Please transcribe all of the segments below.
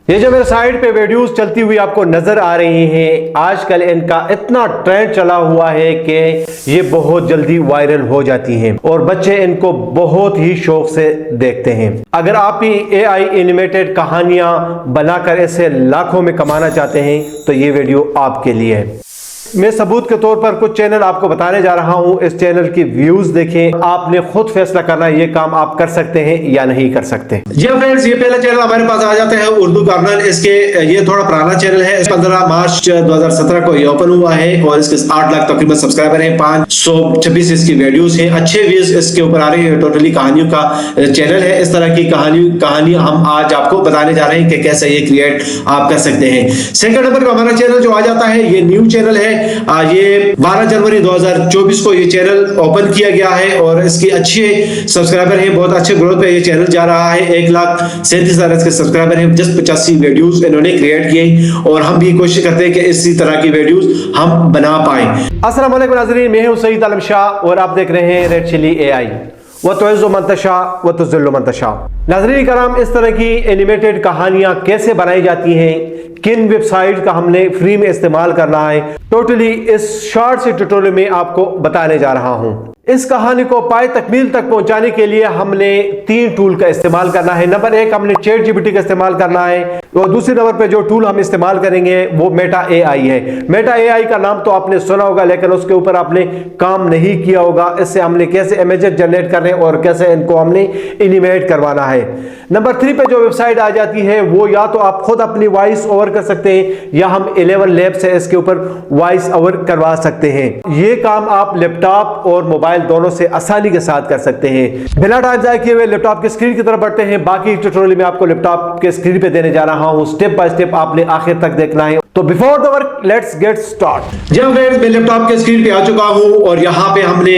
ये जो मेरे साइड पे वीडियोस चलती हुई आपको नजर आ रही हैं, आजकल इनका इतना ट्रेंड चला हुआ है कि ये बहुत जल्दी वायरल हो जाती हैं और बच्चे इनको बहुत ही शौक से देखते हैं। अगर आप भी AI एनिमेटेड कहानियां बनाकर ऐसे लाखों में कमाना चाहते हैं तो ये वीडियो आपके लिए है। मैं सबूत के तौर पर कुछ चैनल आपको बताने जा रहा हूं। इस चैनल की व्यूज देखें, आपने खुद फैसला करना ये काम आप कर सकते हैं या नहीं कर सकते। जी फ्रेंड्स, ये पहला चैनल हमारे पास आ जाते हैं उर्दू कर्नल। इसके ये थोड़ा पुराना चैनल है, 15 मार्च 2017 को ये ओपन हुआ है और इसके 8 लाख तकरीबन सब्सक्राइबर हैं, 526 इसकी वीडियोस हैं, अच्छे व्यूज इसके ऊपर आ रहे हैं। टोटली कहानियों का चैनल है। इस तरह की कहानी हम आज आपको बताने जा रहे हैं कि कैसे ये क्रिएट आप कर सकते हैं। सेकंड नंबर पर हमारा चैनल जो आ जाता है, ये न्यू चैनल है। ये 12 जनवरी 2024 को ये चैनल ओपन किया गया है और इसके अच्छे सब्सक्राइबर हैं, बहुत अच्छे ग्रोथ पे ये चैनल जा रहा है। 1,37,000 इसके सब्सक्राइबर हैं। जस्ट 85 वीडियोस इन्होंने क्रिएट किए और हम भी कोशिश करते हैं कि इसी तरह की वीडियोस हम बना पाए। अस्सलाम वालेकुम नाज़रीन, मैं हूं सईद आलम शाह और आप देख रहे हैं रेड चिली AI। वह तो मंतशा व तो मंतशा। नाज़रीन कराम, इस तरह की एनिमेटेड कहानियां कैसे बनाई जाती हैं, किन वेबसाइट का हमने फ्री में इस्तेमाल करना है, टोटली इस शॉर्ट से ट्यूटोरियल में आपको बताने जा रहा हूं। इस कहानी को पाए तकमील तक पहुंचाने के लिए हमने 3 टूल का इस्तेमाल करना है। नंबर 1, हमने ChatGPT का इस्तेमाल करना है और दूसरे नंबर पे जो टूल हम इस्तेमाल करेंगे वो मेटा AI है। मेटा AI का नाम तो आपने सुना होगा, लेकिन उसके ऊपर आपने काम नहीं किया होगा। इससे हमने कैसे इमेजेस जनरेट करने और कैसे इनको हमने एनिमेट करवाना है। नंबर 3 पे जो वेबसाइट आ जाती है वो या तो आप खुद अपनी वॉइस ओवर कर सकते हैं या हम 11 लैब से इसके ऊपर वॉइस ओवर करवा सकते हैं। ये काम आप लैपटॉप और मोबाइल दोनों से आसानी के साथ कर सकते हैं। बिना टाइम जाए किए हुए लैपटॉप की स्क्रीन की तरफ बढ़ते हैं। बाकी ट्यूटोरियल में आपको लैपटॉप के स्क्रीन पे देने जा रहा हूं, स्टेप बाय स्टेप आपने आखिर तक देखना है। तो before the work let's get start. जब फ्रेंड्स मैं लैपटॉप के स्क्रीन पे आ चुका हूं और यहाँ पे हमने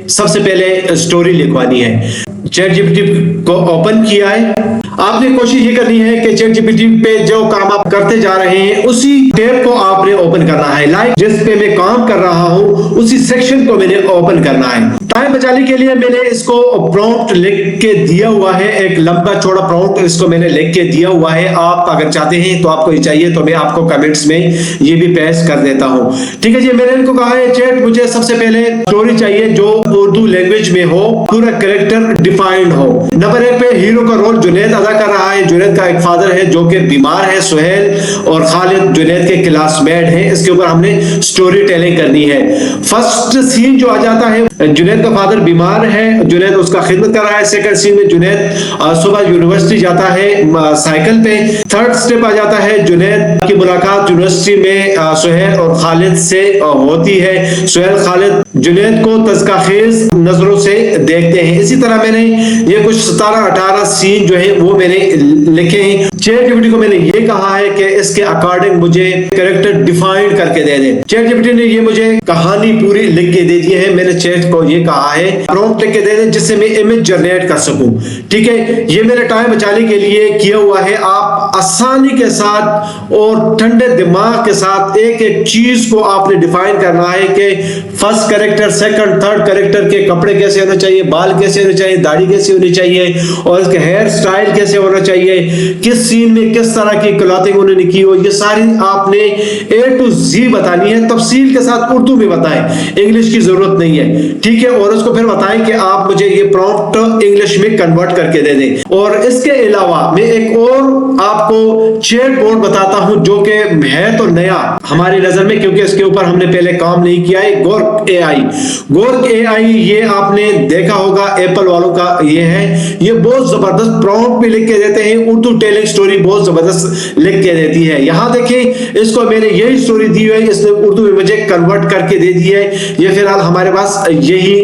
सबसे पहले स्टोरी लिखवानी है। ChatGPT को ओपन किया है। आपने कोशिश ये करनी है कि ChatGPT पे जो काम आप करते जा रहे हैं उसी टैब को आपने ओपन करना है। लाइक जिस पे मैं काम कर रहा हूं उसी सेक्शन को मैंने ओपन करना है। टाइम बचाने के लिए मैंने इसको प्रॉम्प्ट लिख के दिया हुआ है, एक लंबा चौड़ा प्रॉम्प्ट इसको मैंने लिख के दिया हुआ है। आप अगर चाहते हैं तो आपको ये चाहिए तो मैं आपको कमेंट्स में ये भी पेश कर देता हूं। ठीक है जी, मैंने इनको कहा है चैट मुझे सबसे पहले स्टोरी चाहिए जो उर्दू लैंग्वेज में हो, पूरा कैरेक्टर डिफाइंड हो। नंबर 1 पे हीरो का रोल जुनैद अदा कर रहा है। जुनैद का एक फादर है जो कि बीमार है, सुहेल और खालिद जुनैद के क्लासमेट हैं। इसके ऊपर हमने स्टोरी टेलिंग करनी है। फर्स्ट सीन जो आ जाता है, जुनैद का फादर बीमार है, जुनैद उसका खिदमत कर रहा है। सेकंड सीन में जुनैद सुबह यूनिवर्सिटी जाता है साइकिल पे। थर्ड स्टेप आ जाता है, जुनैद की मुलाकात यूनिवर्सिटी में सुहेल और खालिद से होती है। सुहेल खालिद जुनैद को तज़कियाखेज़ नजरों से देखते हैं। इसी तरह मैंने ये कुछ 17-18 सीन जो है वो मैंने लिखे हैं। ChatGPT को मैंने ये कहा है कि इसके अकॉर्डिंग मुझे कैरेक्टर डिफाइन करके दे दे। ChatGPT ने ये मुझे कहानी पूरी लिख के दे दी है। मैंने चैट को ये कहा है प्रॉम्प्ट लिख के दे दे जिससे मैं इमेज जनरेट कर सकूं। ठीक है, ये मेरे टाइम बचाने के लिए किया हुआ है। आप आसानी के साथ और ठंडे दिमाग के साथ एक एक चीज को आपने डिफाइन करना है कि first character, second, third character के कपड़े कैसे होने चाहिए, बाल कैसे होने चाहिए, दाढ़ी कैसे होनी चाहिए और इसके हेयर स्टाइल कैसे होना चाहिए, किस सीन में किस तरह की क्लॉथिंग उन्होंने की हो। ये सारी आपने A to Z बतानी है, तफसील के साथ उर्दू में बताएं, इंग्लिश की जरूरत नहीं है। ठीक है, और उसको फिर बताएं कि आप मुझे ये प्रॉम्प्ट इंग्लिश में कन्वर्ट करके दे दें। और इसके अलावा मैं एक और आपको चैट बोर्ड बताता हूं जो कि है तो नया हमारी नजर में, क्योंकि इसके ऊपर हमने पहले काम नहीं किया है। गोर्क AI ये आपने देखा होगा, एप्पल वालों का ये है। ये बहुत जबरदस्त प्रॉम्प्ट भी लिख के देते हैं, उर्दू टेलिंग स्टोरी बहुत जबरदस्त लिख के देती है। यहां देखिए, इसको मैंने यही स्टोरी दी है, इसने उर्दू में मुझे कन्वर्ट करके दे दी है। ये फिलहाल हमारे पास यही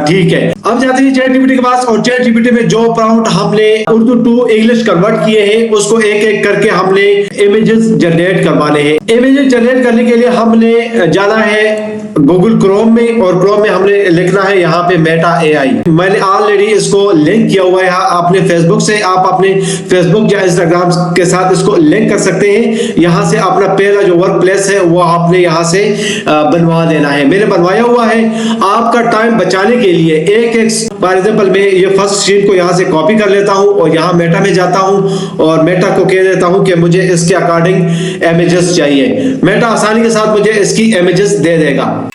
ठीक है। अब जाते हैं ChatGPT के पास और ChatGPT में जो प्रॉम्प्ट हमने उर्दू टू इंग्लिश कन्वर्ट किए हैं उसको एक एक करके हमने इमेजेस जनरेट करवाने हैं। इमेजेस जनरेट करने के लिए हमने जाना है गूगल क्रोम में और क्रोम में हमने लिखना है यहाँ पे मेटा AI। मैंने ऑलरेडी इसको लिंक किया हुआ है। आपने फेसबुक से, आप अपने फेसबुक या इंस्टाग्राम इंस्टाग्राम के साथ इसको लिंक कर सकते हैं। यहाँ से अपना पहला जो वर्क प्लेस है वो आपने यहाँ से बनवा देना है। मैंने बनवाया हुआ है। आपका टाइम बचाने के लिए एक फॉर एग्जाम्पल मैं ये फर्स्ट सीन को यहाँ से कॉपी कर लेता हूँ और यहाँ मेटा में जाता हूँ और मेटा को कह देता हूँ कि मुझे इसके अकॉर्डिंग इमेजेस चाहिए। मेटा आसानी के साथ मुझे इसकी इमेजेस दे देगा।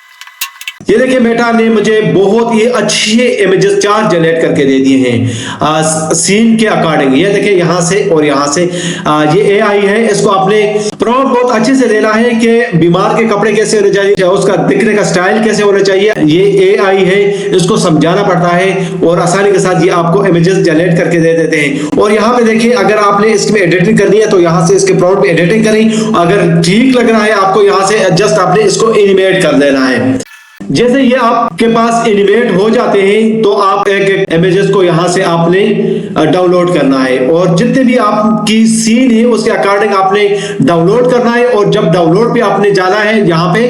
ये देखिए मेटा ने मुझे बहुत ही अच्छे इमेजेस 4 जनरेट करके दे दिए हैं सीन के अकॉर्डिंग। ये देखिए यहाँ से और यहाँ से ये एआई है। इसको आपने प्रॉम्प्ट बहुत अच्छे से देना है कि बीमार के कपड़े कैसे होने चाहिए, उसका दिखने का स्टाइल कैसे होना चाहिए। ये एआई है, इसको समझाना पड़ता है और आसानी के साथ ये आपको इमेजेस जनरेट करके दे देते हैं। और यहाँ पे देखिए अगर आपने इसमें एडिटिंग करनी है तो यहाँ से इसके प्रॉम्प्ट में एडिटिंग करें। अगर ठीक लग रहा है आपको यहाँ से जस्ट आपने इसको एनिमेट कर देना है। जैसे ये आपके पास एनिमेट हो जाते हैं तो आप एक इमेजेस को यहाँ से आपने डाउनलोड करना है और जितने भी आपकी सीन है उसके अकॉर्डिंग आपने डाउनलोड करना है। और जब डाउनलोड पे आपने जाना है यहाँ पे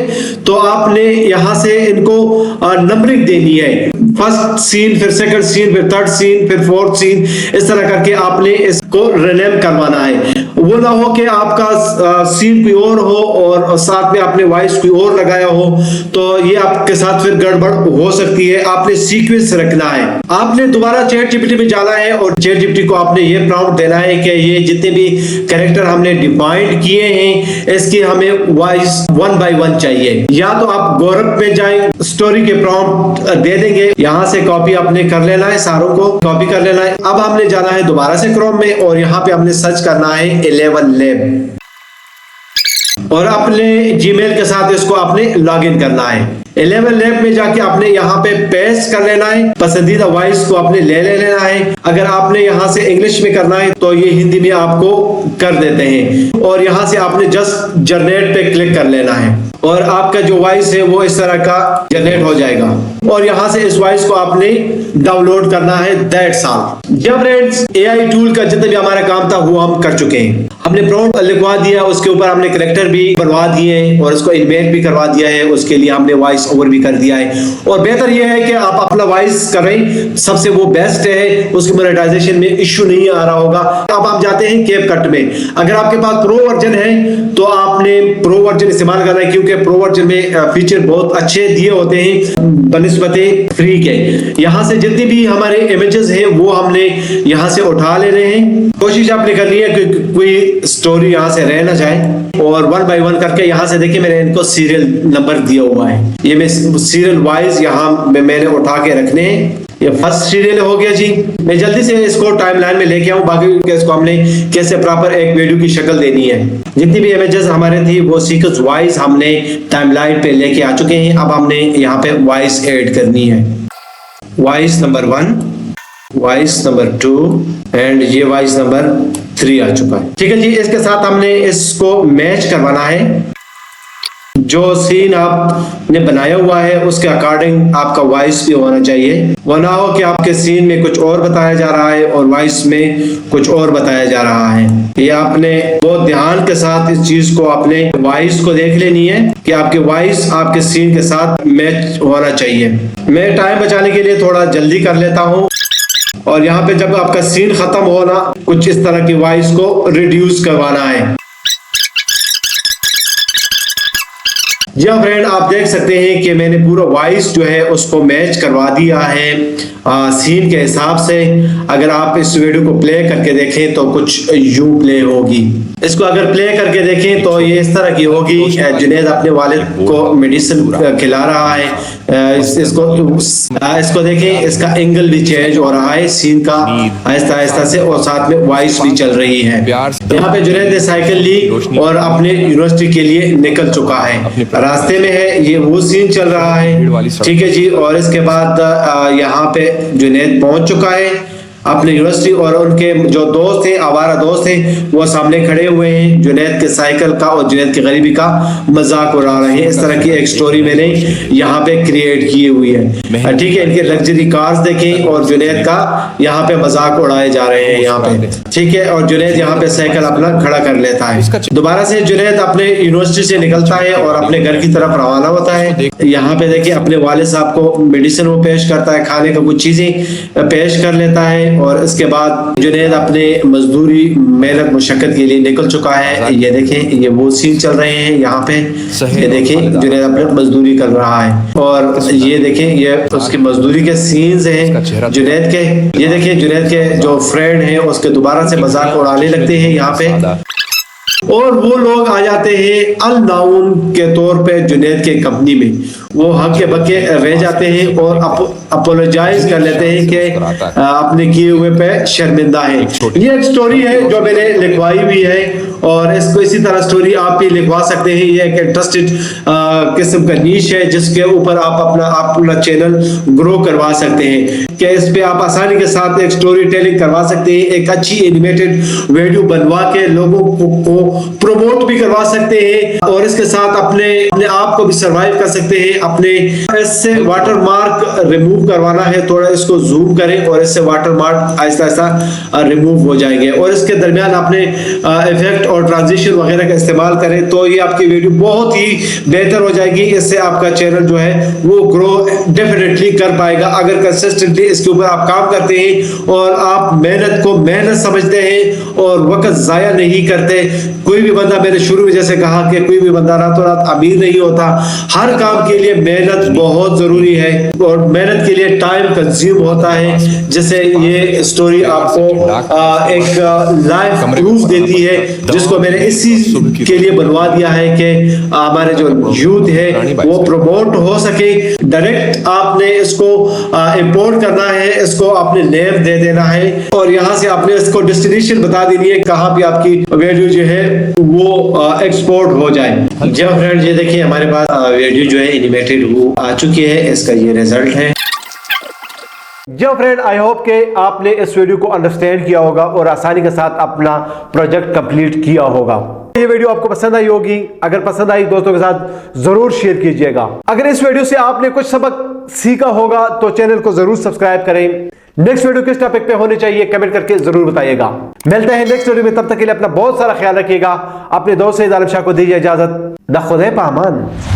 तो आपने यहाँ से इनको नंबरिंग देनी है। फर्स्ट सीन, फिर सेकंड सीन, फिर थर्ड सीन, फिर फोर्थ सीन, इस तरह करके आपने इसको रिनेम करवाना है। वो ना हो कि आपका सीन कोई और हो और साथ में आपने वॉइस कोई और लगाया हो तो ये आपके साथ फिर गड़बड़ हो सकती है। आपने सीक्वेंस रखना है। आपने दोबारा चैट जीपीटी में जाना है और चैट जीपीटी को आपने ये प्रॉम्प्ट देना है कि ये जितने भी कैरेक्टर हमने डिफाइंड किए हैं इसकी हमें वॉइस 1 by 1 चाहिए। या तो आप गौरव में जाएं, स्टोरी के प्रॉम्प्ट दे देंगे, यहाँ से कॉपी आपने कर लेना है, सारों को कॉपी कर लेना है। अब हमने जाना है दोबारा से क्रोम में और यहाँ पे हमने सर्च करना है 11 लैब और अपने जीमेल के साथ इसको आपने लॉगिन करना है। 11 लैब में जाके आपने यहाँ पे पेस्ट कर लेना है। पसंदीदा वॉइस को आपने ले लेना है। अगर आपने यहाँ से इंग्लिश में करना है तो ये हिंदी में आपको कर देते हैं और यहाँ से आपने जस्ट जनरेट पे क्लिक कर लेना है और आपका जो वॉइस है वो इस तरह का जनरेट हो जाएगा और यहाँ से इस वॉइस को आपने डाउनलोड करना है। That's all. जब फ्रेंड्स एआई टूल का जितना भी हमारा काम था वो हम कर चुके हैं। हमने प्रॉम्प्ट लिखवा दिया, उसके ऊपर हमने कैरेक्टर भी बनवा दिए और उसको एनिमेट भी करवा दिया है। उसके लिए हमने वॉइस ओवर भी कर दिया है और बेहतर यह है कि आप अपना वॉइस करें, सबसे वो बेस्ट है। उसकी मोनेटाइजेशन में इश्यू नहीं आ रहा होगा। अब आप जाते हैं कैपकट में। अगर आपके पास प्रो वर्जन है तो आपने प्रो वर्जन इस्तेमाल करना है क्योंकि प्रो वर्जन में फीचर बहुत अच्छे दिए होते हैं बनिस्बते फ्री के। यहाँ से जितनी भी हमारे इमेजेस हैं वो हमने यहाँ से उठा ले रहे हैं। कोशिश आपने करनी है कि कोई स्टोरी यहाँ से रह ना जाए और 1 by 1 करके यहाँ से देखिए मैंने इनको सीरियल नंबर दिया हुआ है। ये मैं सीरियल वाइज यहाँ मैंने उठा के रखने हैं। ये फर्स्ट सीरियल हो गया जी। मैं जल्दी से इसको टाइमलाइन में लेके आऊं। बाकी इसको हमने कैसे प्रॉपर एक वीडियो की शक्ल देनी है। जितनी भी इमेजेस हमारे थी वो सीक्वेंस वाइज हमने टाइमलाइन पे लेके आ चुके हैं। अब हमने यहाँ पे वॉइस ऐड करनी है। Voice number 1, voice number 2 and ये वॉइस नंबर 3 आ चुका है। ठीक है जी। इसके साथ हमने इसको मैच करवाना है। जो सीन आपने बनाया हुआ है उसके अकॉर्डिंग आपका वॉइस भी होना चाहिए। वो ना हो कि आपके सीन में कुछ और बताया जा रहा है और वॉइस में कुछ और बताया जा रहा है। ये आपने बहुत ध्यान के साथ इस चीज को अपने वॉइस को देख लेनी है कि आपकी वॉइस आपके सीन के साथ मैच होना चाहिए। मैं टाइम बचाने के लिए थोड़ा जल्दी कर लेता हूँ और यहाँ पे जब आपका सीन खत्म होना कुछ इस तरह की वॉइस को रिड्यूस करवाना है। जी हाँ फ्रेंड, आप देख सकते हैं कि मैंने पूरा वॉइस जो है उसको मैच करवा दिया है सीन के हिसाब से। अगर आप इस वीडियो को प्ले करके देखें तो कुछ यूं प्ले होगी। इसको अगर प्ले करके देखें तो ये इस तरह की होगी। जुनैद अपने वालिद को मेडिसिन खिला रहा है। इसको देखें, इसका एंगल भी चेंज हो रहा है सीन का आहिस्ता आहिस्ता से और साथ में वॉइस भी चल रही है। यहाँ पे जुनैद ने साइकिल ली और अपने यूनिवर्सिटी के लिए निकल चुका है। रास्ते में है, ये वो सीन चल रहा है। ठीक है जी। और इसके बाद यहाँ पे जुनैद पहुंच चुका है अपने यूनिवर्सिटी और उनके जो दोस्त हैं, आवारा दोस्त हैं, वो सामने खड़े हुए हैं। जुनैद के साइकिल का और जुनैद की गरीबी का मजाक उड़ा रहे हैं। इस तरह की एक स्टोरी मैंने यहाँ पे क्रिएट की हुई है। ठीक है। इनके लग्जरी कार्स देखें और जुनैद का यहाँ पे मजाक उड़ाए जा रहे हैं यहाँ पे। ठीक है। और जुनैद यहाँ पे साइकिल अपना खड़ा कर लेता है। दोबारा से जुनैद अपने यूनिवर्सिटी से निकलता है और अपने घर की तरफ रवाना होता है। यहाँ पे देखिए अपने वालिद साहब को मेडिसिन वो पेश करता है, खाने का कुछ चीजें पेश कर लेता है। और इसके बाद जुनैद अपने मजदूरी मेहनत मुशक्कत के लिए निकल चुका है। ये देखें, ये वो सीन चल रहे हैं यहाँ पे। ये देखें जुनैद अपने मजदूरी कर रहा है और ये देखें ये उसकी मजदूरी के सीन्स हैं जुनैद के। ये देखें जुनैद के जो फ्रेंड हैं उसके दोबारा से मजाक उड़ाने लगते हैं यहाँ पे, और वो लोग आ जाते हैं अल नाउन के तौर पे जुनैद के कंपनी में। वो हक्के बक्के रह जाते हैं और अपोलोजाइज कर लेते हैं कि अपने किए हुए पे शर्मिंदा है। ये एक स्टोरी है जो मैंने लिखवाई भी है और इसको इसी तरह स्टोरी आप भी लिखवा सकते हैं। ये एक इंटरेस्टेड किस्म का नीश है जिसके ऊपर आप अपना चैनल ग्रो करवा सकते हैं कि इस पे आप आसानी के साथ एक स्टोरी टेलिंग करवा सकते हैं, एक अच्छी एनिमेटेड वीडियो बनवा के लोगों को प्रमोट भी करवा सकते हैं और इसके साथ अपने आप को भी सरवाइव कर सकते हैं। अपने इससे वाटर मार्क रिमूव करवाना है, थोड़ा इसको जूम करें और इससे water mark Aahista Aahista remove हो जाएंगे और इसके दरमियान अपने इफेक्ट और ट्रांजिशन वगैरह का इस्तेमाल करें तो ये आपकी वीडियो बहुत ही बेहतर हो जाएगी। इससे आपका चैनल जो है वो ग्रो डेफिनेटली कर पाएगा अगर कंसिस्टेंटली इसके ऊपर आप काम करते हैं और आप मेहनत को मेहनत समझते हैं और वक्त जाया नहीं करते। कोई भी बंदा, मैंने शुरू में जैसे कहा कि कोई भी बंदा रातों रात अमीर नहीं होता। हर काम के लिए मेहनत बहुत जरूरी है और मेहनत के लिए टाइम कंज्यूम होता है, जिससे ये स्टोरी आपको एक लाइफ प्रूफ देती है जिसको मैंने इसी के लिए बनवा दिया है कि हमारे जो यूथ है वो प्रमोट हो सके। डायरेक्ट आपने इसको इंपोर्ट करना है, इसको आपने नेम दे देना है और यहाँ से आपने इसको डेस्टिनेशन बता देनी है कहाँ पे आपकी वीडियो जो है वो एक्सपोर्ट हो जाए। जब फ्रेंड्स ये देखिए हमारे पास वीडियो जो है एनिमेटेड वो आ चुकी है, इसका ये रिजल्ट है। जो फ्रेंड आई होप के आपने इस वीडियो को अंडरस्टैंड किया होगा और आसानी के साथ अपना प्रोजेक्ट कंप्लीट किया होगा। ये वीडियो आपको पसंद आई होगी, अगर पसंद आई दोस्तों के साथ जरूर शेयर कीजिएगा। अगर इस वीडियो से आपने कुछ सबक सीखा होगा तो चैनल को जरूर सब्सक्राइब करें। नेक्स्ट वीडियो किस टॉपिक पे होनी चाहिए कमेंट करके जरूर बताइएगा। मिलते हैं नेक्स्ट वीडियो में, तब तक के लिए अपना बहुत सारा ख्याल रखिएगा। अपने दोस्त सईद आलम शाह को दीजिए इजाजत। खुदा पामान।